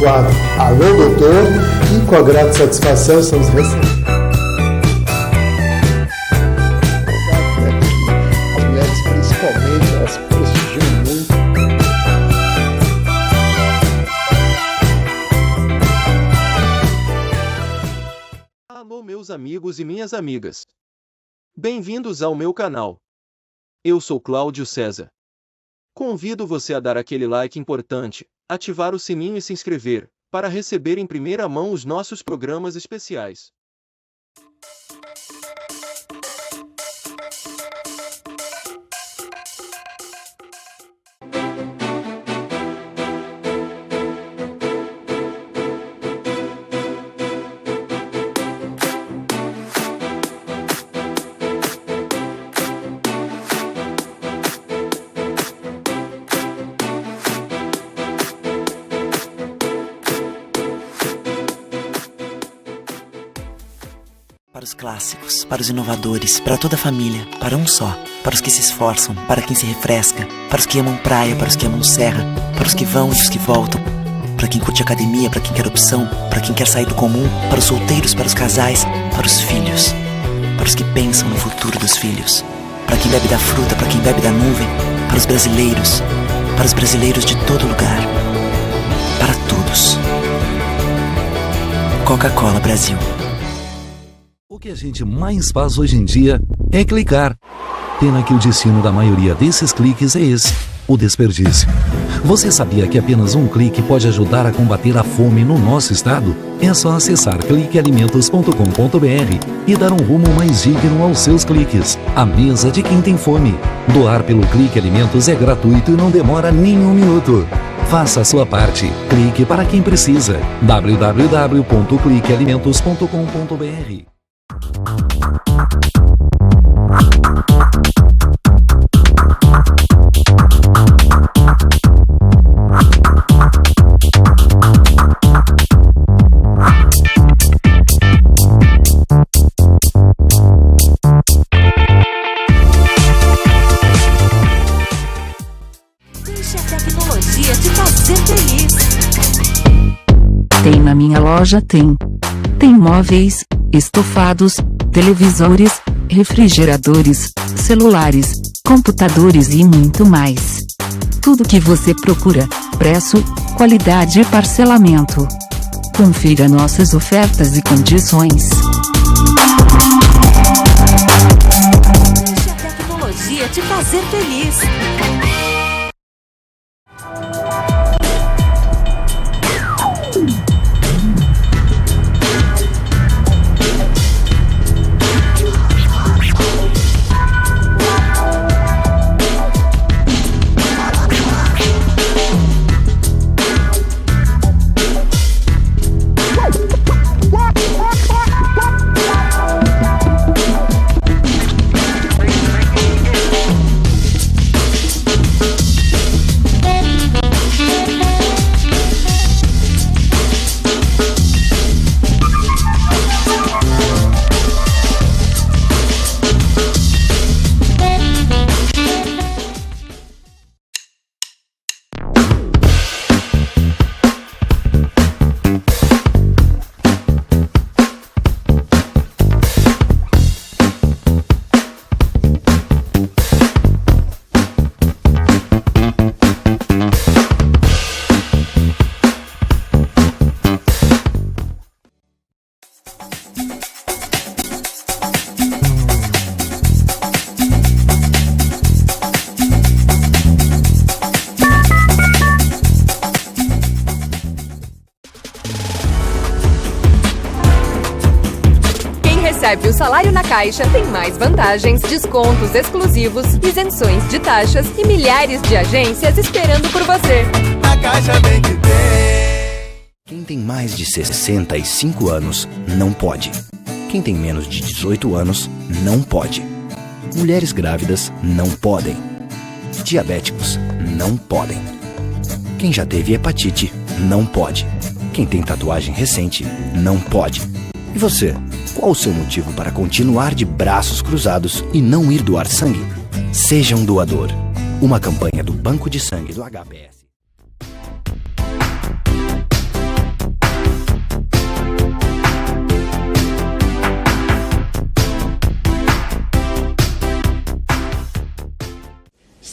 quadro Alô Doutor, e com a grata satisfação estamos recebendo as mulheres, principalmente, elas prestigiam muito. Alô meus amigos e minhas amigas. Bem-vindos ao meu canal. Eu sou Cláudio César. Convido você a dar aquele like importante, ativar o sininho e se inscrever, para receber em primeira mão os nossos programas especiais. Para os clássicos, para os inovadores, para toda a família, para um só. Para os que se esforçam, para quem se refresca, para os que amam praia, para os que amam serra, para os que vão e os que voltam, para quem curte academia, para quem quer opção, para quem quer sair do comum, para os solteiros, para os casais, para os filhos, para os que pensam no futuro dos filhos, para quem bebe da fruta, para quem bebe da nuvem, para os brasileiros de todo lugar, para todos. Coca-Cola Brasil. O que a gente mais faz hoje em dia é clicar. Pena que o destino da maioria desses cliques é esse, o desperdício. Você sabia que apenas um clique pode ajudar a combater a fome no nosso estado? É só acessar cliquealimentos.com.br e dar um rumo mais digno aos seus cliques. A mesa de quem tem fome. Doar pelo Clique Alimentos é gratuito e não demora nem um minuto. Faça a sua parte. Clique para quem precisa. www.cliquealimentos.com.br. Deixa a tecnologia te fazer feliz. Tem na minha loja, tem móveis, estofados, televisores, refrigeradores, celulares, computadores e muito mais. Tudo que você procura, preço, qualidade e parcelamento. Confira nossas ofertas e condições. Deixa a tecnologia te fazer feliz. Recebe o salário na Caixa, tem mais vantagens, descontos exclusivos, isenções de taxas e milhares de agências esperando por você. A Caixa vem que tem. Quem tem mais de 65 anos não pode. Quem tem menos de 18 anos não pode. Mulheres grávidas não podem. Diabéticos não podem. Quem já teve hepatite não pode. Quem tem tatuagem recente não pode. E você? Qual o seu motivo para continuar de braços cruzados e não ir doar sangue? Seja um doador. Uma campanha do Banco de Sangue do HPS.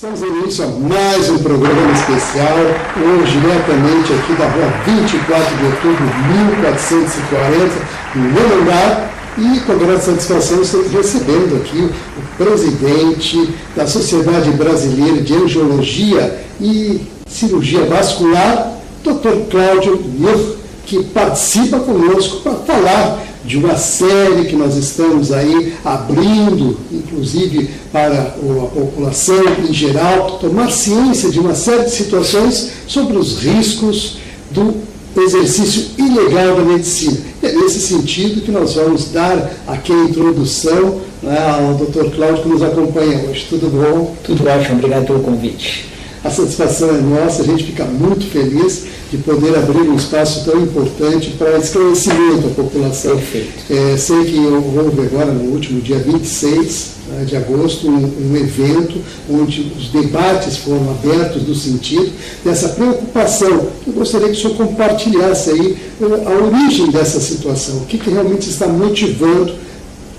Estamos em início a mais um programa especial, hoje diretamente aqui da rua 24 de outubro, 1440, no meu lugar, e com grande satisfação estamos recebendo aqui o presidente da Sociedade Brasileira de Angiologia e Cirurgia Vascular, Dr. Cláudio Murr, que participa conosco para falar de uma série que nós estamos aí abrindo, inclusive para a população em geral, tomar ciência de uma série de situações sobre os riscos do exercício ilegal da medicina. É nesse sentido que nós vamos dar aqui a introdução, né, ao Dr. Cláudio, que nos acompanha hoje. Tudo bom? Tudo ótimo, obrigado pelo convite. A satisfação é nossa, a gente fica muito feliz de poder abrir um espaço tão importante para esclarecimento à população. Perfeito. Sei que houve agora, no último dia 26 de agosto, um evento onde os debates foram abertos no sentido dessa preocupação. Eu gostaria que o senhor compartilhasse aí a origem dessa situação, o que realmente está motivando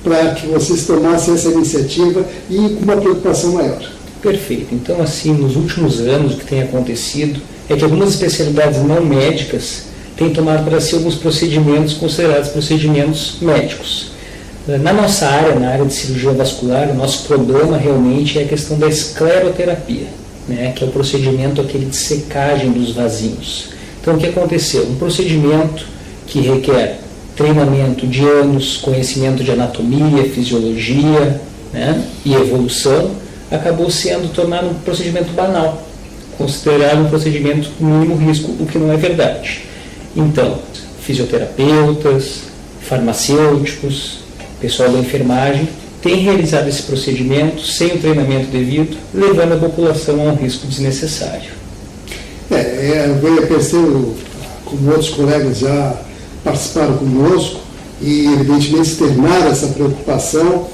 para que vocês tomassem essa iniciativa e com uma preocupação maior. Perfeito. Então, assim, nos últimos anos, o que tem acontecido é que algumas especialidades não médicas têm tomado para si alguns procedimentos considerados procedimentos médicos. Na nossa área, na área de cirurgia vascular, o nosso problema realmente é a questão da escleroterapia, né, que é o procedimento aquele de secagem dos vasinhos. Então, o que aconteceu? Um procedimento que requer treinamento de anos, conhecimento de anatomia, fisiologia, né, e evolução, acabou sendo tornado um procedimento banal, considerado um procedimento com mínimo risco, o que não é verdade. Então, fisioterapeutas, farmacêuticos, pessoal da enfermagem têm realizado esse procedimento sem o treinamento devido, levando a população a um risco desnecessário. Eu percebo, como outros colegas já participaram conosco, e evidentemente externaram essa preocupação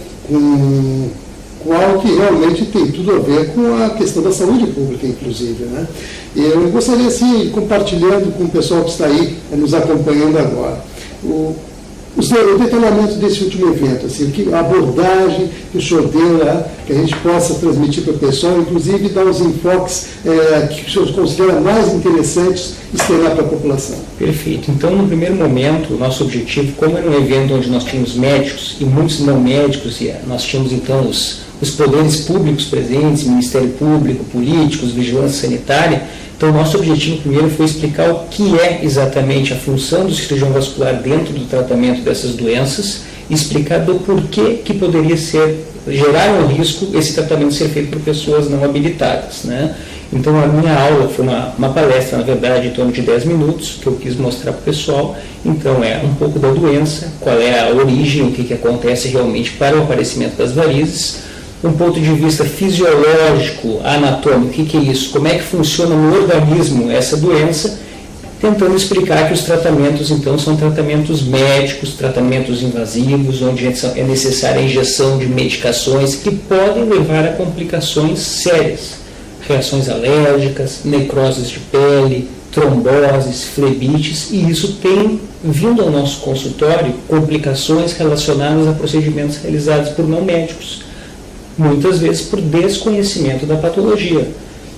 com algo que realmente tem tudo a ver com a questão da saúde pública, inclusive, né? Eu gostaria, assim, compartilhando com o pessoal que está aí nos acompanhando agora, o detalhamento desse último evento, assim, a abordagem que o senhor deu lá, que a gente possa transmitir para o pessoal, inclusive dar os enfoques que o senhor considera mais interessantes externar para a população. Perfeito. Então, no primeiro momento, o nosso objetivo, como era um evento onde nós tínhamos médicos e muitos não médicos, e nós tínhamos então os poderes públicos presentes, Ministério Público, políticos, vigilância sanitária. Então, o nosso objetivo primeiro foi explicar o que é exatamente a função do cirurgião vascular dentro do tratamento dessas doenças e explicar do porquê que poderia gerar um risco esse tratamento ser feito por pessoas não habilitadas, né? Então, a minha aula foi uma palestra, na verdade, em torno de 10 minutos, que eu quis mostrar para o pessoal. Então, é um pouco da doença, qual é a origem, o que acontece realmente para o aparecimento das varizes, um ponto de vista fisiológico, anatômico, o que é isso, como é que funciona no organismo essa doença, tentando explicar que os tratamentos, então, são tratamentos médicos, tratamentos invasivos, onde é necessária a injeção de medicações que podem levar a complicações sérias, reações alérgicas, necroses de pele, tromboses, flebites, e isso tem vindo ao nosso consultório complicações relacionadas a procedimentos realizados por não médicos, muitas vezes por desconhecimento da patologia.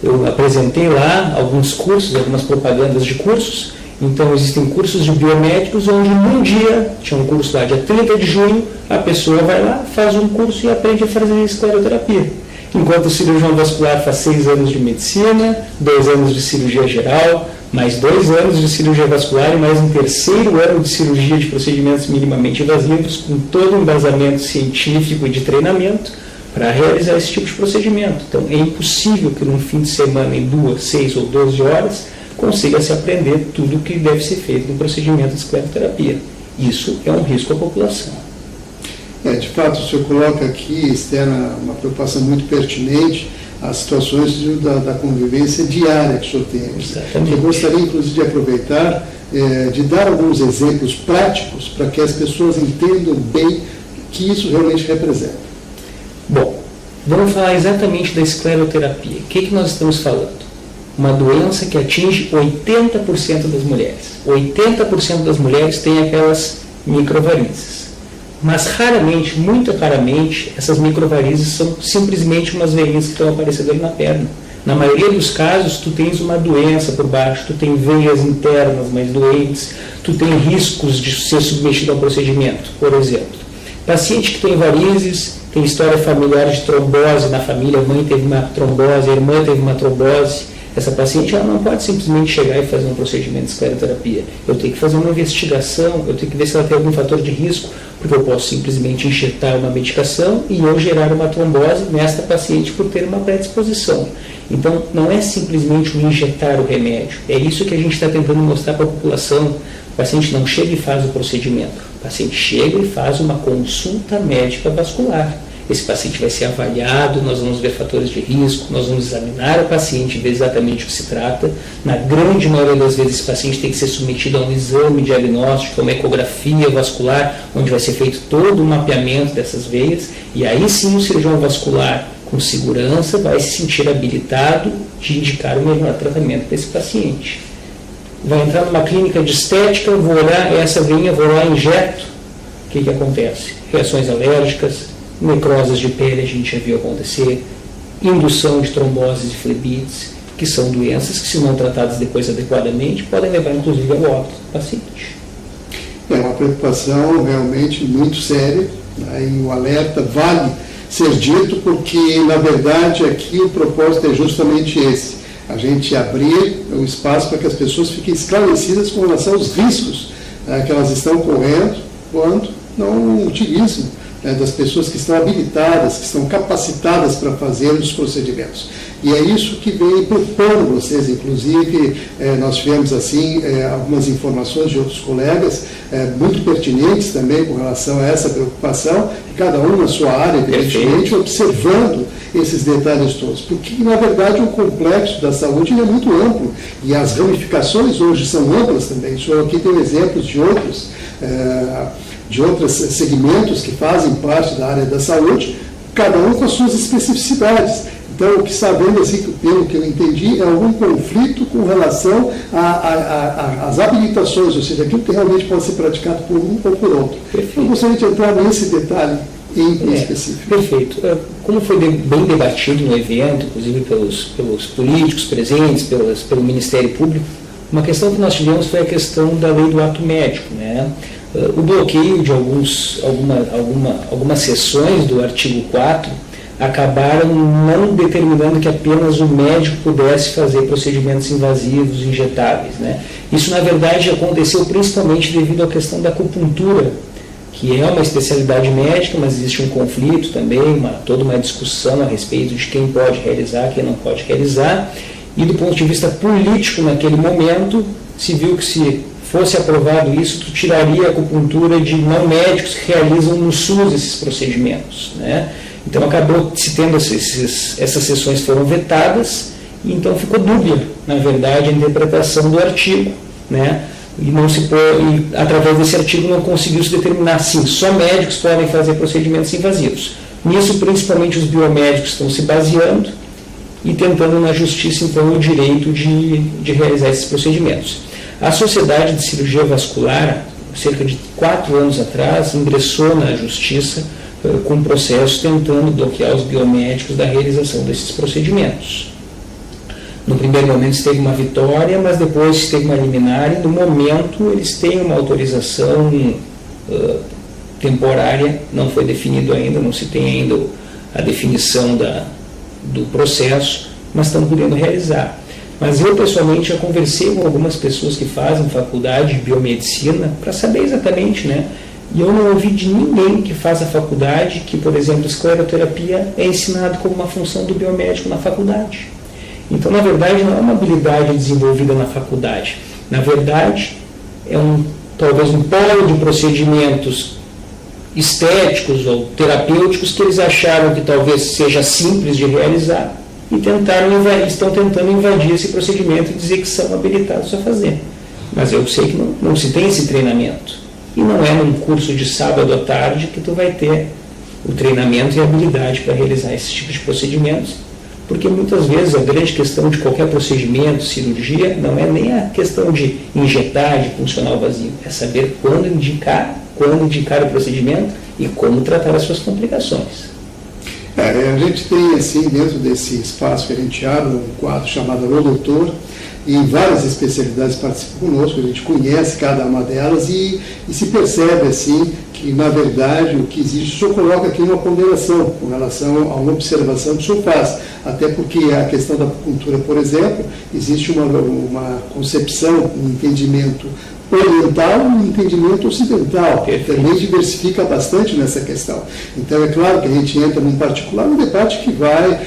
Eu apresentei lá alguns cursos, algumas propagandas de cursos. Então, existem cursos de biomédicos onde num dia, tinha um curso lá dia 30 de junho, a pessoa vai lá, faz um curso e aprende a fazer escleroterapia. Enquanto o cirurgião vascular faz 6 anos de medicina, 2 anos de cirurgia geral, mais 2 anos de cirurgia vascular e mais um 3º ano de cirurgia de procedimentos minimamente invasivos, com todo o embasamento científico e de treinamento, para realizar esse tipo de procedimento. Então, é impossível que num fim de semana, em 2, 6 ou 12 horas, consiga-se aprender tudo o que deve ser feito no procedimento de escleroterapia. Isso é um risco à população. De fato, o senhor coloca aqui, externa uma preocupação muito pertinente, as situações da convivência diária que o senhor tem. Exatamente. Eu gostaria, inclusive, de aproveitar, de dar alguns exemplos práticos para que as pessoas entendam bem o que isso realmente representa. Bom, vamos falar exatamente da escleroterapia. O que nós estamos falando? Uma doença que atinge 80% das mulheres. 80% das mulheres têm aquelas microvarizes. Mas raramente, muito raramente, essas microvarizes são simplesmente umas veinhas que estão aparecendo ali na perna. Na maioria dos casos, tu tens uma doença por baixo, tu tem veias internas mais doentes, tu tem riscos de ser submetido a um procedimento. Por exemplo, paciente que tem varizes, tem história familiar de trombose na família, a mãe teve uma trombose, a irmã teve uma trombose. Essa paciente ela não pode simplesmente chegar e fazer um procedimento de escleroterapia. Eu tenho que fazer uma investigação, eu tenho que ver se ela tem algum fator de risco, porque eu posso simplesmente injetar uma medicação e eu gerar uma trombose nesta paciente por ter uma predisposição. Então, não é simplesmente o injetar o remédio. É isso que a gente está tentando mostrar para a população. O paciente não chega e faz o procedimento. O paciente chega e faz uma consulta médica vascular. Esse paciente vai ser avaliado, nós vamos ver fatores de risco, nós vamos examinar o paciente e ver exatamente o que se trata. Na grande maioria das vezes, esse paciente tem que ser submetido a um exame diagnóstico, uma ecografia vascular, onde vai ser feito todo o mapeamento dessas veias, e aí sim o cirurgião vascular, com segurança, vai se sentir habilitado de indicar o melhor tratamento para esse paciente. Vai entrar numa clínica de estética, vou olhar essa veinha, vou lá e injeto. O que acontece? Reações alérgicas, necroses de pele, a gente já viu acontecer, indução de tromboses e flebites, que são doenças que, se não tratadas depois adequadamente, podem levar inclusive ao óbito do paciente. É uma preocupação realmente muito séria, né? E o alerta vale ser dito porque, na verdade, aqui o propósito é justamente esse, a gente abrir o espaço para que as pessoas fiquem esclarecidas com relação aos riscos que elas estão correndo quando não utilizam das pessoas que estão habilitadas, que estão capacitadas para fazer os procedimentos. E é isso que vem propondo vocês, inclusive, nós tivemos assim algumas informações de outros colegas, muito pertinentes também com relação a essa preocupação, cada um na sua área, evidentemente, observando esses detalhes todos, porque, na verdade, o complexo da saúde é muito amplo, e as ramificações hoje são amplas também. O senhor aqui tem exemplos de outros segmentos que fazem parte da área da saúde, cada um com as suas especificidades. Então, o que está vendo, assim, pelo que eu entendi, é algum conflito com relação às habilitações, ou seja, aquilo que realmente pode ser praticado por um ou por outro. Perfeito. Eu gostaria de entrar nesse detalhe em específico. Perfeito. Como foi bem debatido no evento, inclusive pelos políticos presentes, pelo Ministério Público, uma questão que nós tivemos foi a questão da lei do ato médico, né? O bloqueio de algumas seções do artigo 4 acabaram não determinando que apenas o médico pudesse fazer procedimentos invasivos, injetáveis, né? Isso, na verdade, aconteceu principalmente devido à questão da acupuntura, que é uma especialidade médica, mas existe um conflito também, toda uma discussão a respeito de quem pode realizar, quem não pode realizar, e do ponto de vista político, naquele momento, se viu que se fosse aprovado isso, tu tiraria a acupuntura de não médicos que realizam no SUS esses procedimentos, né? Então acabou se tendo essas sessões foram vetadas, e então ficou dúbia, na verdade, a interpretação do artigo, né? E através desse artigo não conseguiu se determinar, sim, só médicos podem fazer procedimentos invasivos. Nisso, principalmente os biomédicos estão se baseando e tentando na justiça, então, o direito de realizar esses procedimentos. A Sociedade de Cirurgia Vascular, cerca de 4 anos atrás, ingressou na justiça com um processo tentando bloquear os biomédicos da realização desses procedimentos. No primeiro momento teve uma vitória, mas depois teve uma liminar, e no momento eles têm uma autorização temporária, não foi definido ainda, não se tem ainda a definição do processo, mas estão podendo realizar. Mas eu, pessoalmente, já conversei com algumas pessoas que fazem faculdade de biomedicina para saber exatamente, né? E eu não ouvi de ninguém que faz a faculdade que, por exemplo, escleroterapia é ensinado como uma função do biomédico na faculdade. Então, na verdade, não é uma habilidade desenvolvida na faculdade. Na verdade, é talvez um polo de procedimentos estéticos ou terapêuticos que eles acharam que talvez seja simples de realizar e estão tentando invadir esse procedimento e dizer que são habilitados a fazer. Mas eu sei que não se tem esse treinamento. E não é num curso de sábado à tarde que tu vai ter o treinamento e a habilidade para realizar esse tipo de procedimentos, porque muitas vezes a grande questão de qualquer procedimento, cirurgia, não é nem a questão de injetar, de funcional vazio, é saber quando indicar quando indicar o procedimento e como tratar as suas complicações. A gente tem, assim, dentro desse espaço que a gente abre, um quadro chamado Alô Doutor, e várias especialidades participam conosco, a gente conhece cada uma delas e se percebe, assim, que, na verdade, o que existe, o senhor coloca aqui uma ponderação com relação a uma observação que o senhor faz. Até porque a questão da acupuntura, por exemplo, existe uma concepção, um entendimento oriental e um entendimento ocidental, que também diversifica bastante nessa questão. Então, é claro que a gente entra num particular, um debate que vai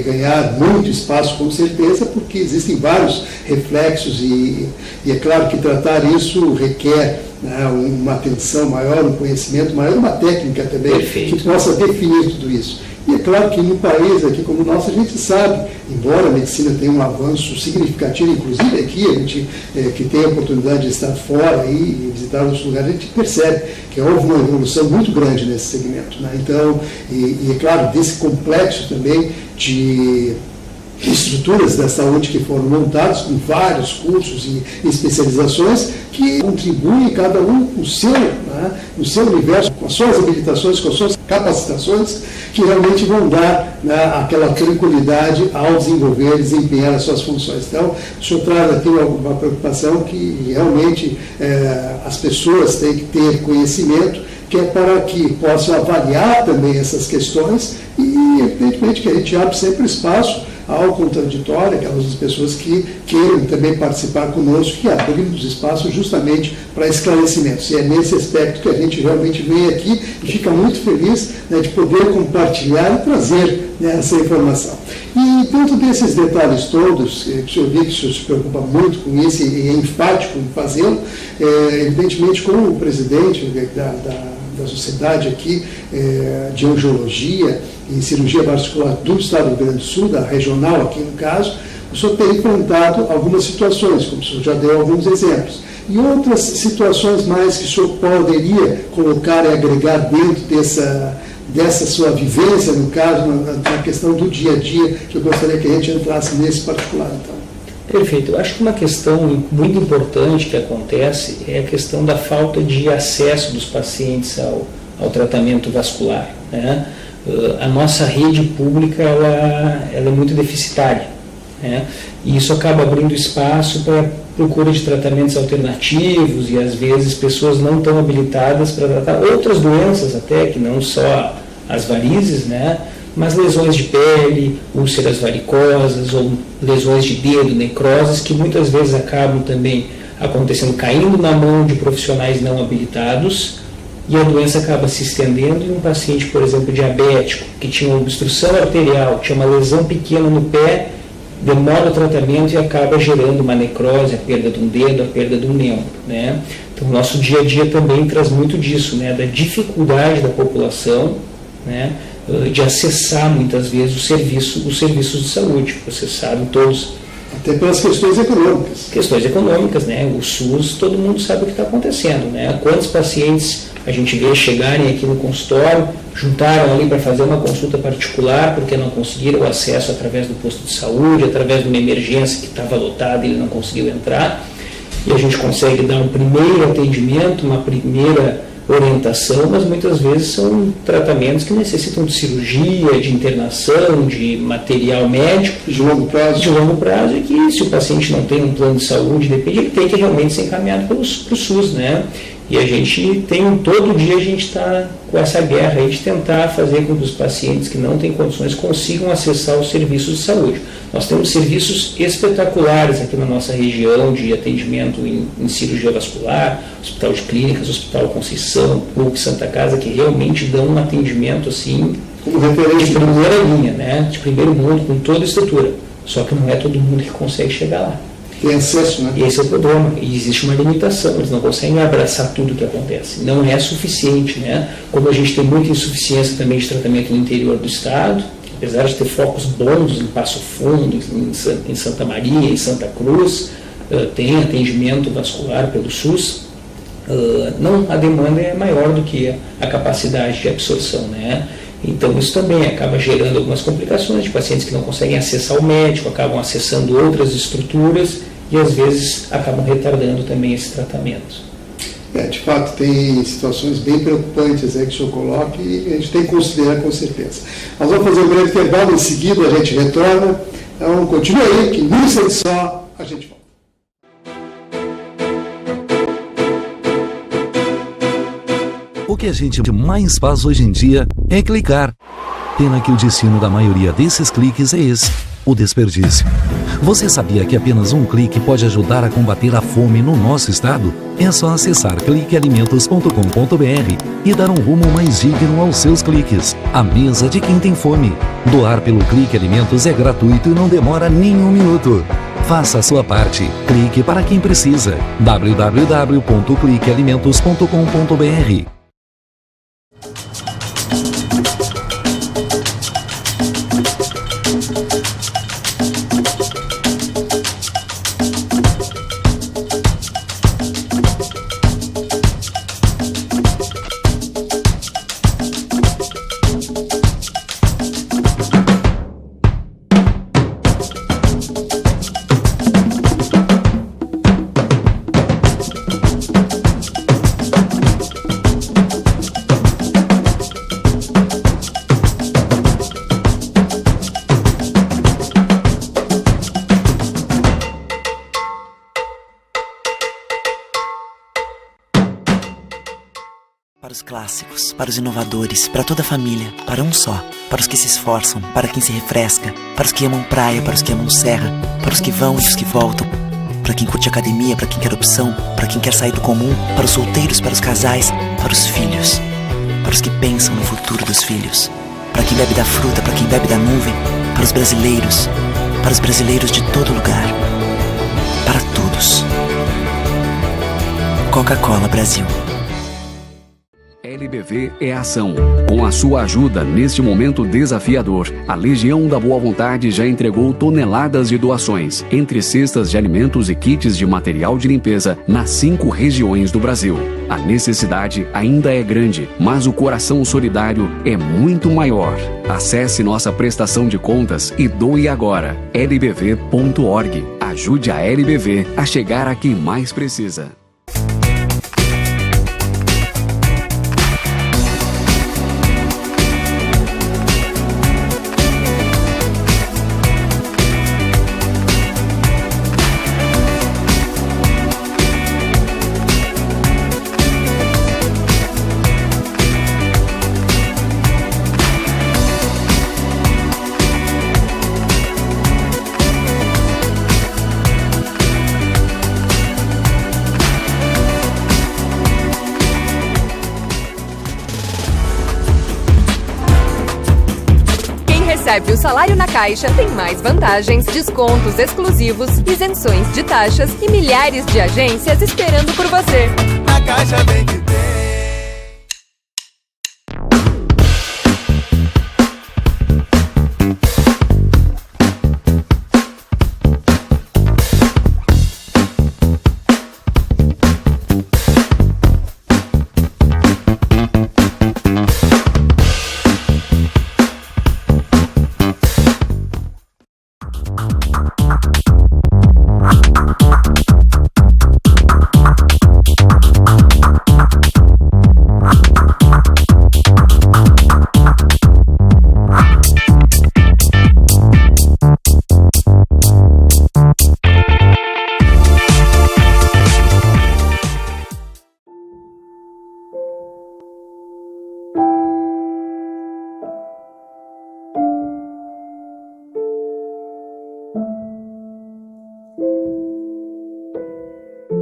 ganhar muito espaço, com certeza, porque existem vários reflexos e é claro que tratar isso requer uma atenção maior, um conhecimento maior, uma técnica também que possa definir tudo isso. E é claro que num país aqui como o nosso, a gente sabe, embora a medicina tenha um avanço significativo, inclusive aqui, a gente que tem a oportunidade de estar fora e visitar outros lugares, a gente percebe que houve uma evolução muito grande nesse segmento. Né? Então, e é claro, desse complexo também de estruturas da saúde que foram montadas com vários cursos e especializações que contribuem cada um com o seu universo, com as suas habilitações, com as suas capacitações, que realmente vão dar aquela tranquilidade ao desenvolver e desempenhar as suas funções. Então, o senhor traz aqui uma preocupação que realmente as pessoas têm que ter conhecimento, que é para que possam avaliar também essas questões e, evidentemente, que a gente abre sempre espaço ao contraditório, aquelas pessoas que queiram também participar conosco, que abrimos espaço justamente para esclarecimentos. E é nesse aspecto que a gente realmente vem aqui e fica muito feliz de poder compartilhar e trazer essa informação. E dentro desses detalhes todos, que o senhor viu que o senhor se preocupa muito com isso e é enfático em fazê-lo, evidentemente, como o presidente da sociedade aqui de angiologia e cirurgia vascular do Estado do Rio Grande do Sul, da regional aqui no caso, o senhor tem enfrentado algumas situações, como o senhor já deu alguns exemplos. E outras situações mais que o senhor poderia colocar e agregar dentro dessa sua vivência, no caso, na questão do dia a dia, que eu gostaria que a gente entrasse nesse particular, então. Perfeito. Eu acho que uma questão muito importante que acontece é a questão da falta de acesso dos pacientes ao tratamento vascular, né? A nossa rede pública ela é muito deficitária, né? E isso acaba abrindo espaço para procura de tratamentos alternativos e às vezes pessoas não tão habilitadas para tratar outras doenças até, que não só as varizes, né? Mas lesões de pele, úlceras varicosas ou lesões de dedo, necroses, que muitas vezes acabam também acontecendo, caindo na mão de profissionais não habilitados, e a doença acaba se estendendo em um paciente, por exemplo, diabético, que tinha uma obstrução arterial, tinha uma lesão pequena no pé, demora o tratamento e acaba gerando uma necrose, a perda de um dedo, a perda de um membro, né? Então, o nosso dia a dia também traz muito disso, né? Da dificuldade da população, né? De acessar muitas vezes os serviços de saúde. Vocês sabem todos. Até pelas questões econômicas. Questões econômicas, né? O SUS, todo mundo sabe o que está acontecendo, né? Quantos pacientes a gente vê chegarem aqui no consultório, juntaram ali para fazer uma consulta particular porque não conseguiram o acesso através do posto de saúde, através de uma emergência que estava lotada e ele não conseguiu entrar, e a gente consegue dar um primeiro atendimento, uma primeira orientação, mas muitas vezes são tratamentos que necessitam de cirurgia, de internação, de material médico de longo prazo, e que se o paciente não tem um plano de saúde, depende, ele tem que realmente ser encaminhado para o SUS, né? E a gente todo dia a gente está com essa guerra aí de tentar fazer com que os pacientes que não têm condições consigam acessar os serviços de saúde. Nós temos serviços espetaculares aqui na nossa região de atendimento em cirurgia vascular, Hospital de Clínicas, Hospital Conceição, PUC, Santa Casa, que realmente dão um atendimento assim como referência de primeira linha, né? De primeiro mundo, com toda a estrutura. Só que não é todo mundo que consegue chegar lá. Tem acesso, né? E esse é o problema. E existe uma limitação, eles não conseguem abraçar tudo o que acontece. Não é suficiente, né? Como a gente tem muita insuficiência também de tratamento no interior do estado, apesar de ter focos bons em Passo Fundo, em Santa Maria, em Santa Cruz, tem atendimento vascular pelo SUS, a demanda é maior do que a capacidade de absorção, né? Então isso também acaba gerando algumas complicações de pacientes que não conseguem acessar o médico, acabam acessando outras estruturas e às vezes acabam retardando também esse tratamento. De fato, tem situações bem preocupantes aí que o senhor coloca e a gente tem que considerar com certeza. Nós vamos fazer um breve intervalo, em seguida a gente retorna. Então, continue aí, que num instante só a gente volta. O que a gente mais faz hoje em dia é clicar. Pena que o destino da maioria desses cliques é esse, o desperdício. Você sabia que apenas um clique pode ajudar a combater a fome no nosso estado? É só acessar cliquealimentos.com.br e dar um rumo mais digno aos seus cliques. A mesa de quem tem fome. Doar pelo Clique Alimentos é gratuito e não demora nem um minuto. Faça a sua parte. Clique para quem precisa. www.cliquealimentos.com.br. Para os clássicos, para os inovadores, para toda a família, para um só. Para os que se esforçam, para quem se refresca, para os que amam praia, para os que amam serra, para os que vão e os que voltam, para quem curte academia, para quem quer opção, para quem quer sair do comum, para os solteiros, para os casais, para os filhos, para os que pensam no futuro dos filhos, para quem bebe da fruta, para quem bebe da nuvem, para os brasileiros de todo lugar, para todos. Coca-Cola Brasil. LBV é ação. Com a sua ajuda neste momento desafiador, a Legião da Boa Vontade já entregou toneladas de doações, entre cestas de alimentos e kits de material de limpeza, nas 5 regiões do Brasil. A necessidade ainda é grande, mas o coração solidário é muito maior. Acesse nossa prestação de contas e doe agora. lbv.org. Ajude a LBV a chegar a quem mais precisa. Recebe o salário na Caixa tem mais vantagens, descontos exclusivos, isenções de taxas e milhares de agências esperando por você. Na Caixa vem que tem.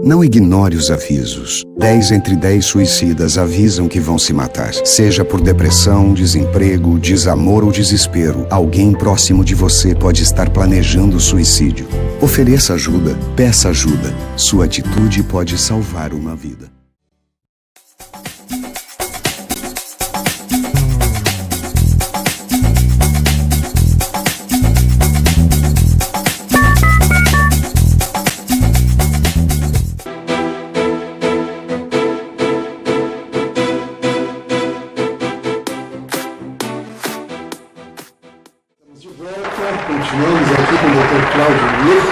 Não ignore os avisos. 10 entre 10 suicidas avisam que vão se matar. Seja por depressão, desemprego, desamor ou desespero, alguém próximo de você pode estar planejando suicídio. Ofereça ajuda, peça ajuda. Sua atitude pode salvar uma vida. Continuamos aqui com o Dr. Cláudio Mir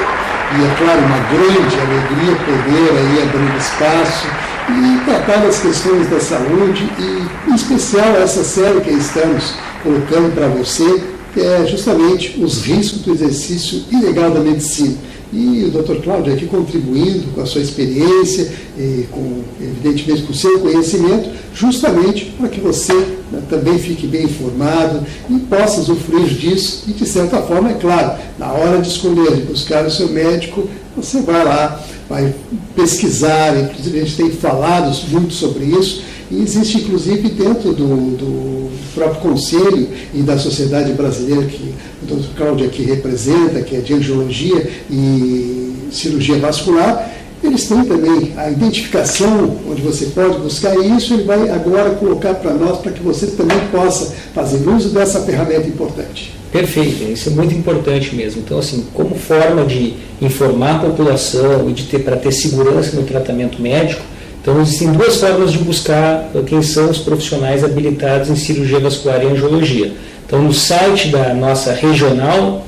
e, é claro, uma grande alegria poder aí abrir espaço e tratar das questões da saúde e, em especial, essa série que estamos colocando para você, que é justamente os riscos do exercício ilegal da medicina. E o Dr. Cláudio aqui contribuindo com a sua experiência, e evidentemente com o seu conhecimento, justamente para que você também fique bem informado e possa usufruir disso. E, de certa forma, é claro, na hora de escolher, de buscar o seu médico, você vai lá, vai pesquisar, inclusive a gente tem falado muito sobre isso, e existe inclusive dentro do próprio Conselho e da Sociedade Brasileira que o Dr. Cláudio aqui representa, que é de Angiologia e Cirurgia Vascular, eles têm também a identificação onde você pode buscar isso, ele vai agora colocar para nós, para que você também possa fazer uso dessa ferramenta importante. Perfeito, isso é muito importante mesmo. Então, assim, como forma de informar a população e de para ter segurança no tratamento médico, então existem duas formas de buscar quem são os profissionais habilitados em cirurgia vascular e angiologia. Então, no site da nossa regional,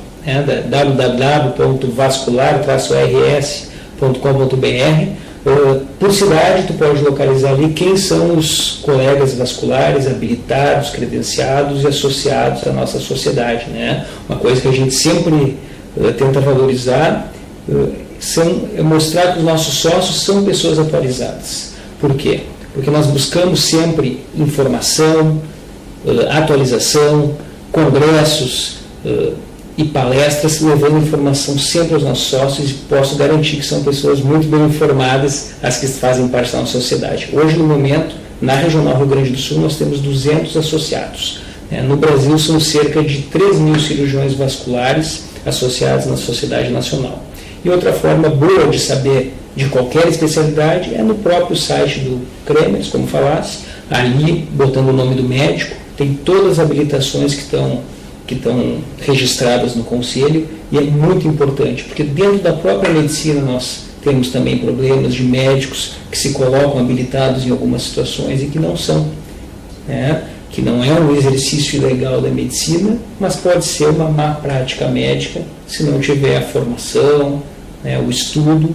www.vascular-rs.com.br, por cidade, tu pode localizar ali quem são os colegas vasculares habilitados, credenciados e associados à nossa sociedade, né? Uma coisa que a gente sempre tenta valorizar é mostrar que os nossos sócios são pessoas atualizadas. Por quê? Porque nós buscamos sempre informação, atualização, congressos e palestras, levando informação sempre aos nossos sócios, e posso garantir que são pessoas muito bem informadas as que fazem parte da nossa sociedade. Hoje, no momento, na Regional Rio Grande do Sul, nós temos 200 associados. No Brasil, são cerca de 3.000 cirurgiões vasculares associados na Sociedade Nacional. E outra forma boa de saber de qualquer especialidade é no próprio site do CREMES, como falasse, ali, botando o nome do médico, tem todas as habilitações que estão registradas no Conselho, e é muito importante, porque dentro da própria medicina nós temos também problemas de médicos que se colocam habilitados em algumas situações e que não são, que não é um exercício ilegal da medicina, mas pode ser uma má prática médica se não tiver a formação, o estudo.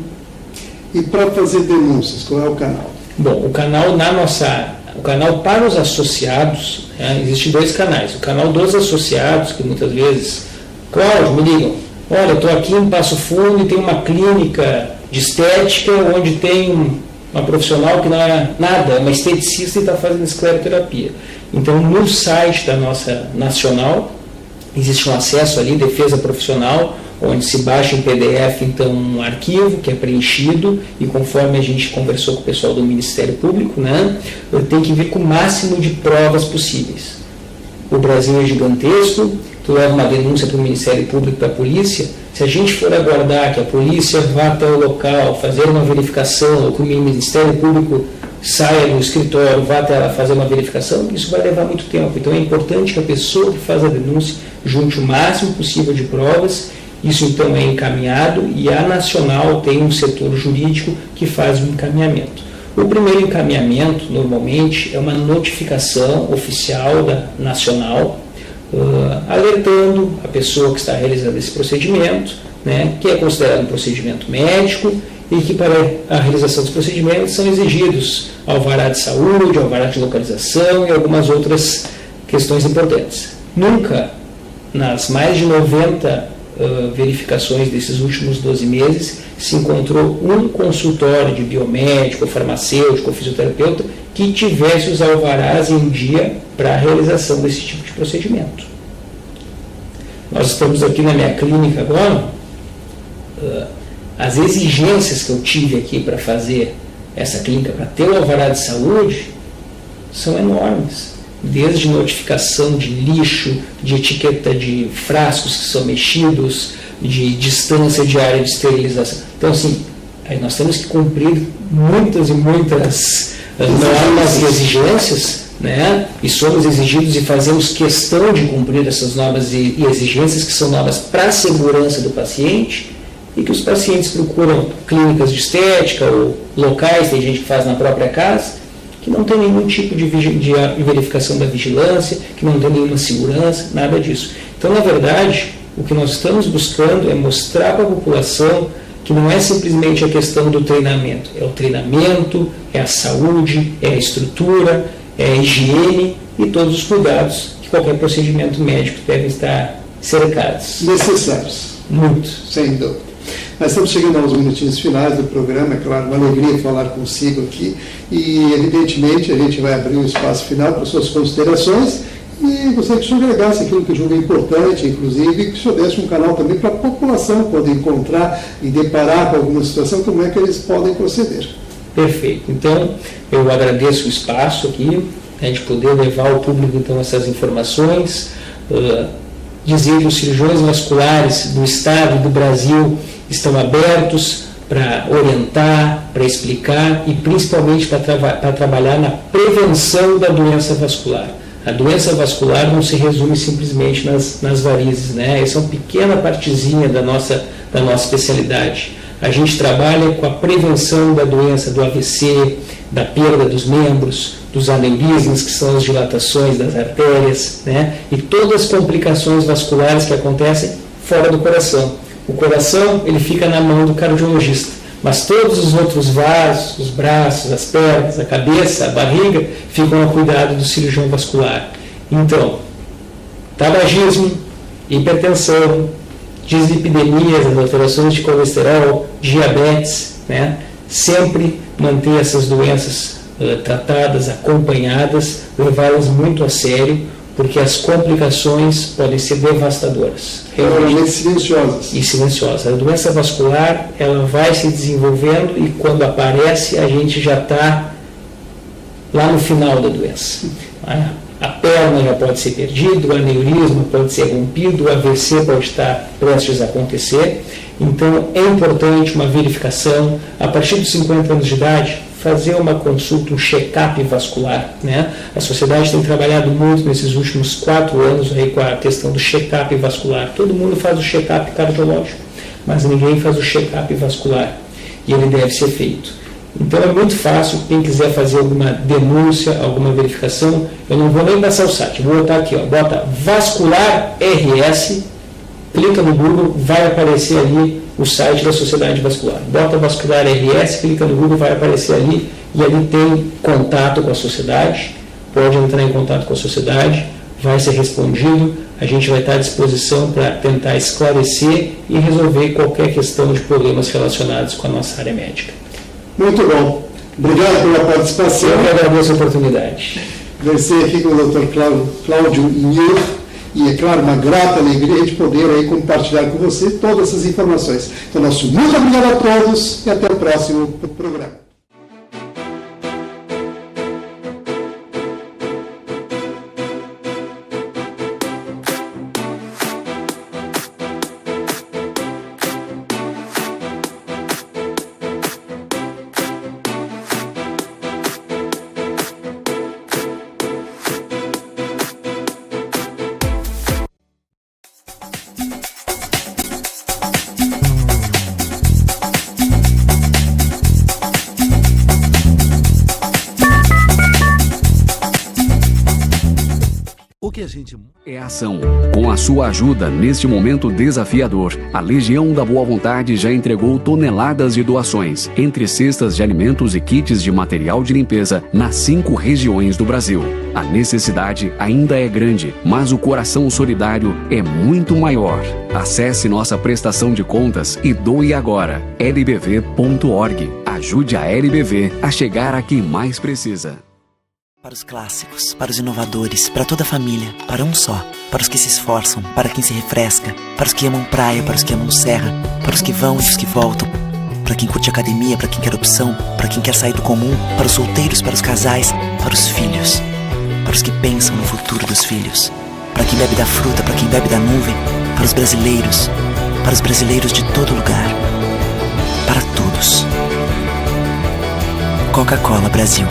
E para fazer denúncias, qual é o canal? Bom, o canal para os associados, existem dois canais. O canal dos associados, que muitas vezes, Cláudio, me ligam, olha, eu estou aqui em Passo Fundo e tem uma clínica de estética onde tem uma profissional que não é nada, é uma esteticista e está fazendo escleroterapia. Então, no site da nossa nacional, existe um acesso ali, defesa profissional, onde se baixa em PDF, então, um arquivo que é preenchido, e conforme a gente conversou com o pessoal do Ministério Público, tem que vir com o máximo de provas possíveis. O Brasil é gigantesco, tu leva uma denúncia para o Ministério Público, para a polícia, se a gente for aguardar que a polícia vá até o local, fazer uma verificação, ou que o Ministério Público saia do escritório, vá até lá fazer uma verificação, isso vai levar muito tempo. Então é importante que a pessoa que faz a denúncia junte o máximo possível de provas. Isso então é encaminhado, e a Nacional tem um setor jurídico que faz o encaminhamento. O primeiro encaminhamento, normalmente, é uma notificação oficial da Nacional, alertando a pessoa que está realizando esse procedimento, que é considerado um procedimento médico, e que para a realização dos procedimentos são exigidos alvará de saúde, alvará de localização e algumas outras questões importantes. Nunca, nas mais de 90 verificações desses últimos 12 meses, se encontrou um consultório de biomédico, farmacêutico, fisioterapeuta que tivesse os alvarás em dia para a realização desse tipo de procedimento. Nós estamos aqui na minha clínica agora, as exigências que eu tive aqui para fazer essa clínica, para ter o alvará de saúde, são enormes. Desde notificação de lixo, de etiqueta de frascos que são mexidos, de distância de área de esterilização. Então, assim, nós temos que cumprir muitas e muitas normas e exigências, e somos exigidos e fazemos questão de cumprir essas normas e exigências que são normas para a segurança do paciente, e que os pacientes procuram clínicas de estética ou locais, tem gente que faz na própria casa, que não tem nenhum tipo de verificação da vigilância, que não tem nenhuma segurança, nada disso. Então, na verdade, o que nós estamos buscando é mostrar para a população que não é simplesmente a questão do treinamento, é o treinamento, é a saúde, é a estrutura, é a higiene e todos os cuidados que qualquer procedimento médico deve estar cercados. Necessários. Muito. Sem dúvida. Nós estamos chegando aos minutinhos finais do programa, é claro, uma alegria falar consigo aqui e, evidentemente, a gente vai abrir um espaço final para suas considerações e gostaria que o senhor agregasse aquilo que julga importante, inclusive, que o senhor desse um canal também para a população poder encontrar e deparar com alguma situação, como é que eles podem proceder. Perfeito. Então, eu agradeço o espaço aqui, de poder levar ao público, então, essas informações, dizer que os cirurgiões vasculares do Estado e do Brasil estão abertos para orientar, para explicar e principalmente para trabalhar na prevenção da doença vascular. A doença vascular não se resume simplesmente nas varizes, né? Essa é uma pequena partezinha da nossa especialidade. A gente trabalha com a prevenção da doença do AVC, da perda dos membros, dos aneurismas, que são as dilatações das artérias, né? E todas as complicações vasculares que acontecem fora do coração. O coração, ele fica na mão do cardiologista, mas todos os outros vasos, os braços, as pernas, a cabeça, a barriga, ficam a cuidado do cirurgião vascular. Então, tabagismo, hipertensão, dislipidemias, as alterações de colesterol, diabetes, né? Sempre manter essas doenças tratadas, acompanhadas, levá-las muito a sério, porque as complicações podem ser devastadoras. Realmente silenciosas. E silenciosas. A doença vascular, ela vai se desenvolvendo e quando aparece, a gente já está lá no final da doença. A perna já pode ser perdida, o aneurisma pode ser rompido, o AVC pode estar prestes a acontecer. Então, é importante uma verificação. A partir dos 50 anos de idade, fazer uma consulta, um check-up vascular, né? A sociedade tem trabalhado muito nesses últimos 4 anos aí com a questão do check-up vascular. Todo mundo faz o check-up cardiológico, mas ninguém faz o check-up vascular, e ele deve ser feito. Então é muito fácil, quem quiser fazer alguma denúncia, alguma verificação, eu não vou nem passar o site, vou botar aqui, ó, bota Vascular RS, clica no Google, vai aparecer ali o site da Sociedade Vascular. Bota Vascular RS, clica no Google, vai aparecer ali, e ali tem contato com a sociedade, pode entrar em contato com a sociedade, vai ser respondido, a gente vai estar à disposição para tentar esclarecer e resolver qualquer questão de problemas relacionados com a nossa área médica. Muito bom. Obrigado pela participação. Eu que agradeço a oportunidade. Conversei aqui com o Dr. Cláudio Inhur, e é claro, uma grata alegria de poder aí compartilhar com você todas essas informações. Então, nosso muito obrigado a todos e até o próximo programa. É ação. Com a sua ajuda neste momento desafiador, a Legião da Boa Vontade já entregou toneladas de doações, entre cestas de alimentos e kits de material de limpeza, nas 5 regiões do Brasil. A necessidade ainda é grande, mas o coração solidário é muito maior. Acesse nossa prestação de contas e doe agora. lbv.org. Ajude a LBV a chegar a quem mais precisa. Para os clássicos, para os inovadores, para toda a família, para um só. Para os que se esforçam, para quem se refresca, para os que amam praia, para os que amam serra, para os que vão e os que voltam, para quem curte academia, para quem quer opção, para quem quer sair do comum, para os solteiros, para os casais, para os filhos, para os que pensam no futuro dos filhos, para quem bebe da fruta, para quem bebe da nuvem, para os brasileiros de todo lugar, para todos. Coca-Cola Brasil.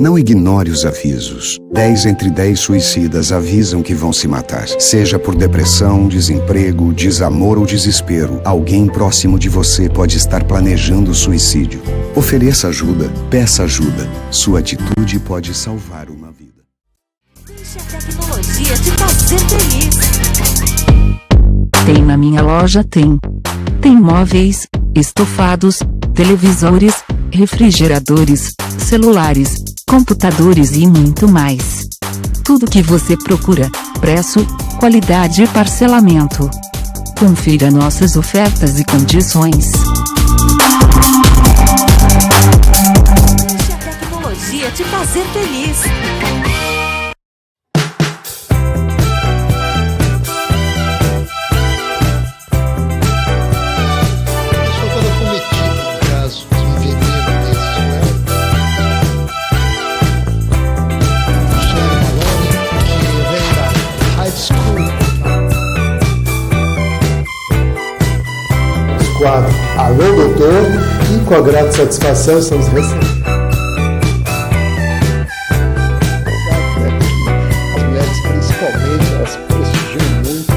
Não ignore os avisos. 10 entre 10 suicidas avisam que vão se matar. Seja por depressão, desemprego, desamor ou desespero, alguém próximo de você pode estar planejando suicídio. Ofereça ajuda, peça ajuda. Sua atitude pode salvar uma vida. Deixe a tecnologia te fazer feliz. Tem na minha loja, tem. Tem móveis, estofados, televisores, refrigeradores, celulares, computadores e muito mais. Tudo que você procura, preço, qualidade e parcelamento. Confira nossas ofertas e condições. Deixe a tecnologia te fazer feliz. Quadro Alô Doutor, e com a grata satisfação estamos recebendo. As mulheres, principalmente, elas prestigiam muito.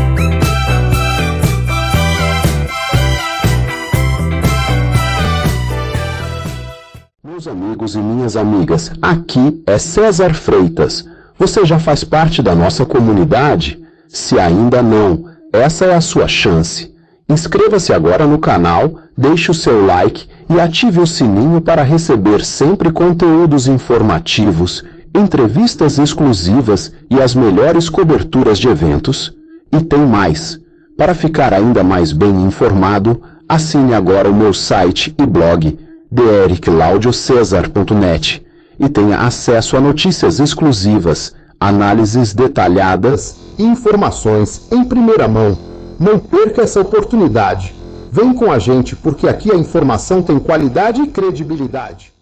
Meus amigos e minhas amigas, aqui é César Freitas. Você já faz parte da nossa comunidade? Se ainda não, essa é a sua chance. Inscreva-se agora no canal, deixe o seu like e ative o sininho para receber sempre conteúdos informativos, entrevistas exclusivas e as melhores coberturas de eventos. E tem mais! Para ficar ainda mais bem informado, assine agora o meu site e blog drclaudiocesar.net e tenha acesso a notícias exclusivas, análises detalhadas e informações em primeira mão. Não perca essa oportunidade. Vem com a gente, porque aqui a informação tem qualidade e credibilidade.